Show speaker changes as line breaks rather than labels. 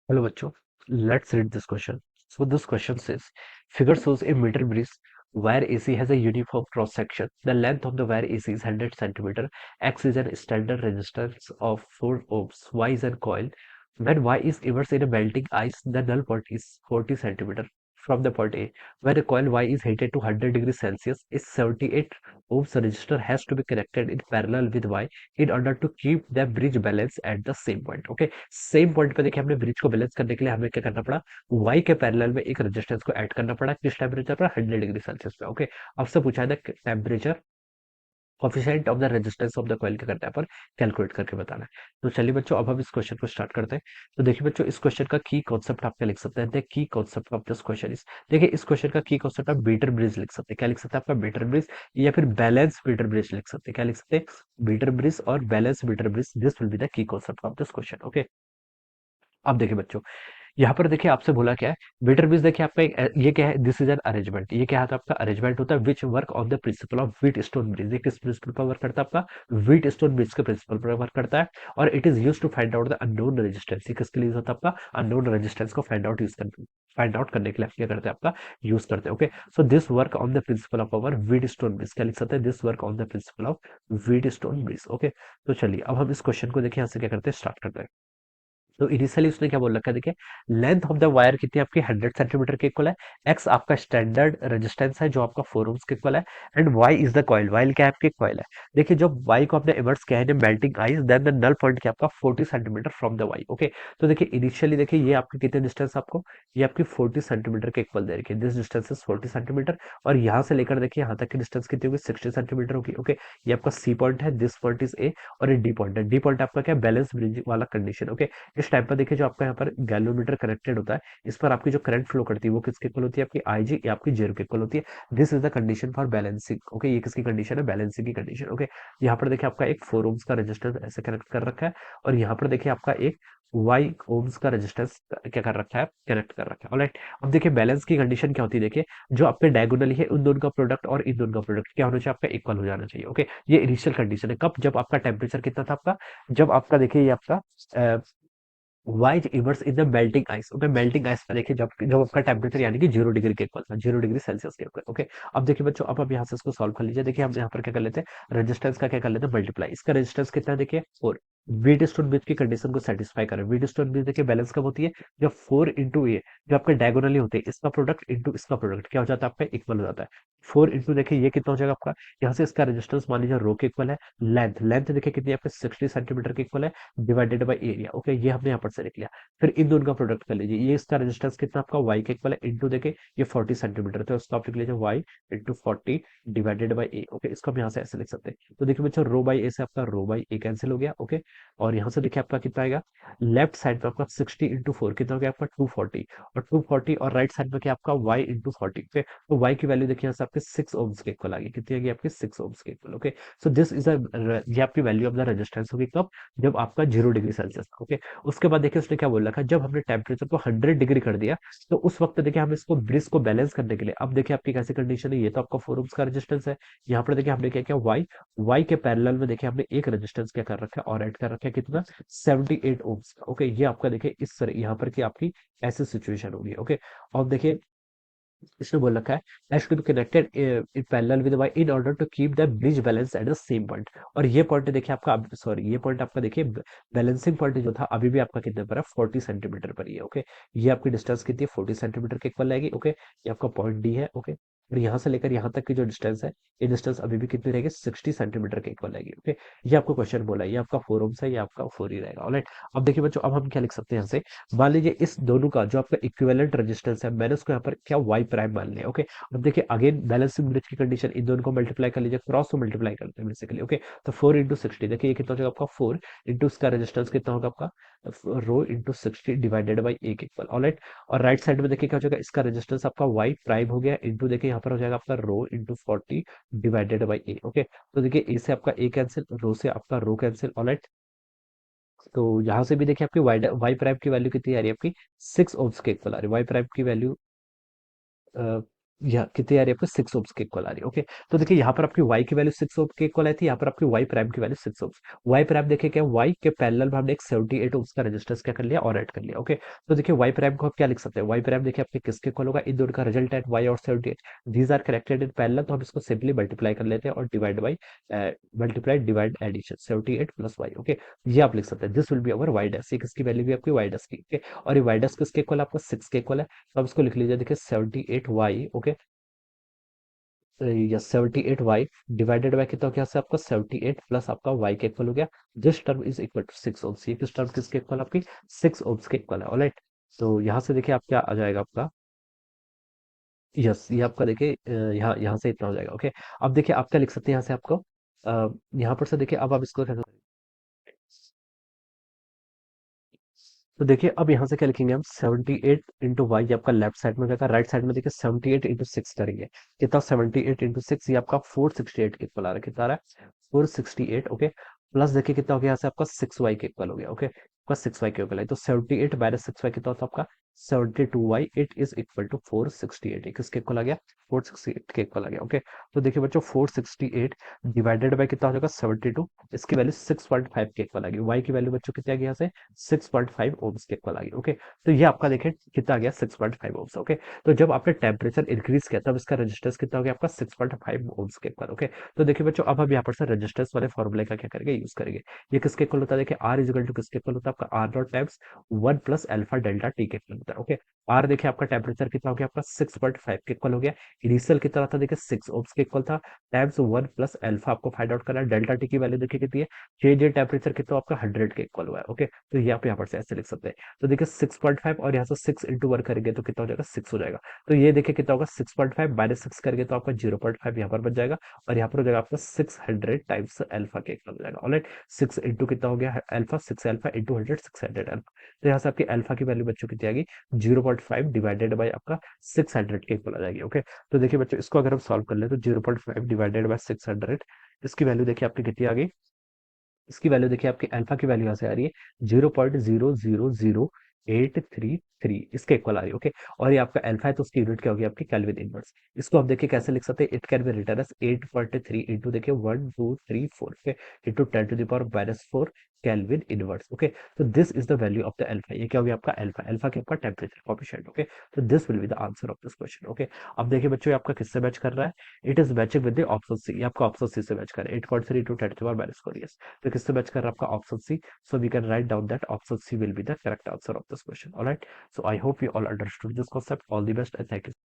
Hello, bachcho. Let's read this question. So this question says, figure shows a meter bridge wire AC has a uniform cross section. The length of the wire AC is 100 centimeter. X is a standard resistance of 4 ohms. Y is a coil. When Y is immersed in a melting ice, the null point is 40 centimeter from the point A. When a coil Y is heated to 100 degrees Celsius, a 78 ohms resistor has to be connected in parallel with Y in order to keep the bridge balance at the same point. Okay, same point पे देखिए हमने bridge को balance करने के लिए हमें क्या करना पड़ा, वाई के पैरेलल में एक रेजिस्टेंस को ऐड करना पड़ा किस टेम्परेचर पर 100 डिग्री सेल्सियस पे। ओके, आपसे पूछा है temperature coefficient of the resistance of the coil क्या करता है पर कैलकुलेट करके बताना है। तो चलिए बच्चों, अब हम इस क्वेश्चन को स्टार्ट करते हैं। तो देखिए बच्चों, इस क्वेश्चन का की कॉन्सेप्ट आप क्या लिख सकते हैं, की concept of this question is, देखिए इस क्वेश्चन का की कॉन्सेप्ट आप बीटर ब्रिज लिख सकते हैं। क्या लिख सकते हैं आपका, बीटर ब्रिज, या फिर बैलेंस बीटर ब्रिज लिख सकते हैं। क्या लिख सकते हैं, बीटर ब्रिज और balance metre bridge, this will be the key concept of this question. Okay, अब देखिए बच्चों, यहाँ पर देखिए आपसे बोला क्या है, मीटर ब्रिज देखिए आपका एक ये क्या है, दिस इज एन अरेंजमेंट, ये क्या है आपका अरेंजमेंट होता है which work on the principle of Wheatstone bridge. ये किस प्रिंसिपल पर वर्क करता है आपका, व्हीट स्टोन ब्रिज के प्रिंसिपल पर वर्क करता है। और it is use to find out the unknown resistance. ये किसके लिए होता है आपका, अननोन रेजिस्टेंस को फाइंड आउट करने के लिए आप क्या करते हैं आपका यूज करते हैं। Okay, so this work on the principle of our wheat stone bridge, क्या लिख सकते हैं, this work on the principle of Wheatstone bridge. Okay, तो चलिए अब हम इस क्वेश्चन को देखिए यहाँ से क्या करते हैं, स्टार्ट करते हैं। तो इनिशियली उसने क्या बोल रखा है, देखिए लेंथ ऑफ द वायर कितनी आपकी 100 सेंटीमीटर के इक्वल है। एक्स आपका स्टैंडर्ड रेजिस्टेंस है जो आपका 4 ओम्स के इक्वल है। And Y is the coil, while क्या है आपकी कॉइल है। देखिए जब वाई को आपने इमर्स किया है melting ice, then the null point क्या आपका 40 centimetre from the Y. Okay, तो देखिए इनिशियली देखिए ये आपकी कितने डिस्टेंस आपको, ये आपकी 40 सेंटीमीटर के इक्वल दे रखी है, दिस डिस्टेंस इज 40 सेंटीमीटर। और यहाँ से लेकर देखिए यहाँ तक की डिस्टेंस कितनी होगी, 60 सेंटीमीटर होगी। ओके, ये आपका सी पॉइंट है, दिस पॉइंट इज ए, और ये डी पॉइंट है। डी पॉइंट आपका क्या, बैलेंस ब्रिज वाला कंडीशन। ओके, इस टाइप पर देखिए जो आपका यहाँ पर गैल्वेमीटर कनेक्टेड होता है, इस पर आपकी जो करंट फ्लो करती है वो किसके इक्वल होती है, आपकी आई जी या आपकी जीरो के इक्वल होती है। This is the condition for balancing. Okay, ये किसकी कंडीशन है, बैलेंसिंग की कंडीशन। ओके, यहाँ पर देखिए आपका एक 4 ओम्स का रेजिस्टेंस ऐसे कनेक्ट कर रखा है, और यहाँ पर देखिए आपका एक वाई ओम्स का रेजिस्टेंस क्या कर रखा है, कनेक्ट कर रखा है। ऑलराइट, अब देखिए बैलेंस की कंडीशन क्या होती है, देखिए जो आपके डायगोनली है उन दोनों का प्रोडक्ट और इन दोनों का प्रोडक्ट क्या होना चाहिए, आपका इक्वल हो जाना चाहिए। ओके, ये इनिशियल कंडीशन है कब, जब आपका टेम्परेचर कितना था आपका, जब आपका देखिए ये आपका wise immerse in the melting ice. Okay, melting ice का देखिए जब जब आपका टेम्परेचर यानी कि 0 डिग्री के इक्वल था, 0 डिग्री सेल्सियस के इक्वल। ओके, अब देखिए बच्चों, अब हम यहाँ से इसको सॉल्व कर लीजिए। देखिए हम यहाँ पर क्या कर लेते हैं, रेजिस्टेंस का क्या कर लेते हैं, मल्टीप्लाई। इसका रेजिस्टेंस कितना है, देखिए 4। व्हीट स्टोन ब्रिज की कंडीशन को सेटिस्फाई करें। व्हीट स्टोन ब्रिज देखिए बैलेंस कब होती है, जब 4 इंटू ए जो आपके डायगोनली होते हैं इसका प्रोडक्ट इंटू इसका प्रोडक्ट क्या हो जाता है, आपका इक्वल हो जाता है। 4 इंटू देखिए ये कितना हो जाएगा आपका, यहाँ से इसका रेजिस्टेंस मान लीजिए रो के इक्वल है। लेंथ लेंथ देखिए कितनी है आपके, 60 सेंटीमीटर के इक्वल है, डिवाइडेड बाई एरिया। ओके, ये हमने यहाँ पर से लिख लिया। फिर इन दोनों का प्रोडक्ट कर लीजिए, ये इसका रेजिस्टेंस कितना आपका वाई के इक्वल है, इंटू देखे ये 40 सेंटीमीटर, तो इसको आप लिख लीजिए Y into 40 divided by A. Okay, इसको हम यहाँ से ऐसे लिख सकते हैं। तो देखिए बच्चों, रो बाई ए से आपका रो बाई ए कैंसिल हो गया। ओके, और यहाँ से देखिए आपका कितना आएगा, लेफ्ट साइड पे आपका 60 इंटू 4 कितना हो गया आपका 240, और 240 और राइट साइड में क्या आपका y इंटू 40। तो y की वैल्यू देखिए यहाँ से आपके 6 ओम्स के इक्वल आ गई, कितनी आ गई आपके 6 ओम्स के equal. Okay, so this is ये आपकी वैल्यू ऑफ द रेजिस्टेंस होगी कब, जब आपका 0 डिग्री सेल्सियस। ओके, उसके बाद देखिए उसने क्या बोल रखा है, जब हमने टेम्परेचर को 100 डिग्री कर दिया, तो उस वक्त देखिए हम इसको ब्रिज को बैलेंस करने के लिए, अब देखिए आपकी कैसी कंडीशन है, ये तो आपका 4 ओम्स का रेजिस्टेंस है। यहाँ पर देखिए हमने क्या किया, वाई के पैरेलल में देखिए हमने एक रेजिस्टेंस क्या कर रखा है, और ऐड कर रखा है कितना, 78 ओम्स का। ओके, ये आपका देखिए इस तरह यहाँ पर की आपकी ऐसी सिचुएशन होगी। ओके, और देखिए इसने बोल रखा है H to be connected in parallel with Y in order to keep the bridge balance at the same point. और ये पॉइंट देखिए आपका, सॉरी ये पॉइंट आपका देखिए बैलेंसिंग पॉइंट जो था अभी भी आपका कितने पर है, 40 सेंटीमीटर पर ही है। ओके, ये आपकी डिस्टेंस कितनी है, 40 सेंटीमीटर के इक्वल रहेगी। ओके, ये आपका पॉइंट डी है। ओके, और यहाँ से लेकर यहाँ तक की जो डिस्टेंस है, ये डिस्टेंस अभी भी कितनी रहेगी, 60 सेंटीमीटर के इक्वल रहेगी। ओके, ये आपको क्वेश्चन बोला है, ये आपका 4 ओम्स है, ये आपका 4 ही रहेगा। ऑलराइट, अब देखिए बच्चों, अब हम क्या लिख सकते हैं यहाँ से, मान लीजिए इस दोनों का जो आपका इक्विवेलेंट रेजिस्टेंस है, मैंने उसको यहाँ पर क्या वाई प्राइम मान लिया। ओके, अब देखिए अगेन बैलेंसिंग ब्रिज की कंडीशन, इन दोनों को मल्टीप्लाई कर लीजिए, क्रॉस को मल्टीप्लाई करते हैं बेसिकली। ओके, तो 4 इंटू 60 देखिए ये कितना हो जाएगा आपका, 4 इंटू इसका रेजिस्टेंस कितना होगा आपका, rho into 60 divided by A equal. Alright, और राइट साइड में देखिए क्या हो जाएगा, इसका रेजिस्टेंस आपका वाई प्राइम हो गया, इंटू देखिए यहाँ पर हो जाएगा आपका rho into 40 divided by A. Okay, तो देखिए ए से आपका ए कैंसिल, रो से आपका रो कैंसिल। ऑलराइट, तो यहाँ से भी देखिए आपकी वाई वाई प्राइम की वैल्यू कितनी आ रही है आपकी, 6 ओम्स के इक्वल आ रही है वाई प्राइम की वैल्यू। या कितनी आ रही है आपको 6 ओम्स के इक्वल आ रही है। ओके, तो देखिए यहाँ पर आपकी y की वैल्यू 6 ओम के इक्वल आई थी, यहाँ पर आपकी y प्राइम की वैल्यू 6 ओम्स। y प्राइम देखिए क्या, y के पैरेलल में हमने एक 78 ओम्स का रेजिस्टेंस क्या कर लिया और ऐड कर लिया। ओके, तो देखिए y प्राइम को आप क्या लिख सकते हैं, y प्राइम देखिए आपके किसके इक्वल होगा, इन दोनों का रिजल्टेंट y और 78 these are connected in parallel, तो हम इसको सिंपली मल्टीप्लाई कर लेते हैं और divide by multiply divide addition 78 plus y। Okay, ये आप लिख सकते हैं, this will be our y dash, ये किसकी वैल्यू भी आपकी y डैश की। ओके, और ये y डैश किसके इक्वल है, आपका 6 के इक्वल है, तो आप इसको लिख लीजिए, देखिए 78y। ओके, या 78y डिवाइडेड बाय कितना हो गया से आपका 78 प्लस आपका y के इक्वल हो गया। This term is equal to 6 ohms, ये किस टर्म किसके इक्वल आपकी 6 ओम्स के इक्वल है। ऑलराइट, तो यहाँ से देखिए आप क्या आ जाएगा आपका, यस ये आपका देखिए यहाँ यहाँ से इतना हो जाएगा। ओके, अब देखिए आप क्या लिख सकते हैं यहाँ से आपको, यहाँ पर से देखिए अब आप इसको क्या करें? तो देखिए अब यहाँ से क्या लिखेंगे हम, 78 इंटू वाई आपका लेफ्ट साइड में हो जाएगा, राइट साइड में देखिए 78 इंटू 6 करेंगे, कितना 78 इंटू 6, ये आपका 468 के इक्वल आ रहा है, कितना आ रहा है 468। ओके, प्लस देखिए कितना हो गया यहाँ से आपका 6 वाई के इक्वल हो गया। ओके, आपका 6 वाई के इक्वल है, तो 78 माइनस 6 वाई कितना होता है आपका 72 Y, it is equal to 468, किसके इक्वल आ गया 468 के इक्वल आ गया। ओके, तो देखिए बच्चों 468 डिवाइडेड बाय कितना हो जाएगा 72, इसकी वैल्यू 6.5 के इक्वल आ गई, वाई की वैल्यू बच्चों कितनी आ गई यहाँ से 6.5 ओम्स के इक्वल आ गई। ओके, तो ये आपका देखिए कितना आ गया 6.5 ओम्स। ओके, तो जब आपने टेम्परेचर इंक्रीज किया तब इसका रेजिस्टेंस कितना हो गया आपका 6.5 ओम्स के इक्वल। ओके, तो देखिए बच्चों अब हम यहाँ पर से रेजिस्टेंस वाले फॉर्मूले का क्या करेंगे, यूज करेंगे। ये किसके इक्वल होता है, देखिए आर इज इक्वल टू किसके इक्वल होता है आपका R naught times 1 plus alpha delta T के इक्वल होता है। ओके, आर देखिए आपका टेम्परेचर कितना हो गया आपका 6.5 के इक्वल हो गया, इनिशियल कितना था देखिए 6 ओम्स के इक्वल था, टाइम्स 1 प्लस अल्फा आपको फाइंड आउट करना है, डेल्टा टी की वैल्यू देखिए कितनी है, चेंज इन टेम्परेचर कितना आपका 100 के इक्वल हुआ है। ओके, तो ये आप यहाँ पर से ऐसे लिख सकते हैं। तो देखिए 6.5 और यहाँ से 6 इंटू 1 करेंगे तो कितना हो जाएगा 6 हो जाएगा, तो ये देखिए कितना होगा 6.5 माइनस 6 करेंगे तो आपका 0.5 यहाँ पर बच जाएगा, और यहाँ पर हो जाएगा आपका 600 टाइम्स अल्फा के इक्वल हो जाएगा। ऑलराइट, 6 इंटू कितना हो गया अल्फा, 6 अल्फा इंटू 100, 600 अल्फा, तो यहाँ से आपकी अल्फा की वैल्यू बच्चों कितनी आएगी 0.5 डिवाइडेड बाई आपका 600 के इक्वल आ जाएगी। ओके, तो देखिए बच्चों इसको अगर हम सॉल्व कर ले तो 0.5 डिवाइडेड बाई 600, इसकी वैल्यू देखिए आपकी कितनी आ गई, इसकी वैल्यू देखिए आपकी अल्फा की वैल्यू यहाँ से आ रही है 0.00083 इसके इक्वल आ रही है। ओके, और ये आपका अल्फा है तो उसकी यूनिट क्या होगी आपकी केल्विन इनवर्स। इसको आप देखिए कैसे लिख सकते हैं, it can be written as 8.3 into देखिए 1234 okay into 10 to the power -4 kelvin inverse. Okay, तो this is the value of the alpha, ये क्या हो गया आपका अल्फा, अल्फा के आपका टेम्परेचर कोफिशिएंट। ओके, तो this will be the answer of this question. Okay, अब देखिए बच्चों ये आपका किससे मैच कर रहा है, it is matching with the option C, ये आपका ऑप्शन सी से मैच कर रहा है 8.3 into 10 to the power -4। Yes, तो किससे मैच कर रहा है आपका option C, so we can write down that option C will be the correct answer of this question. All right, so I hope you all understood this concept. All the best and thank you.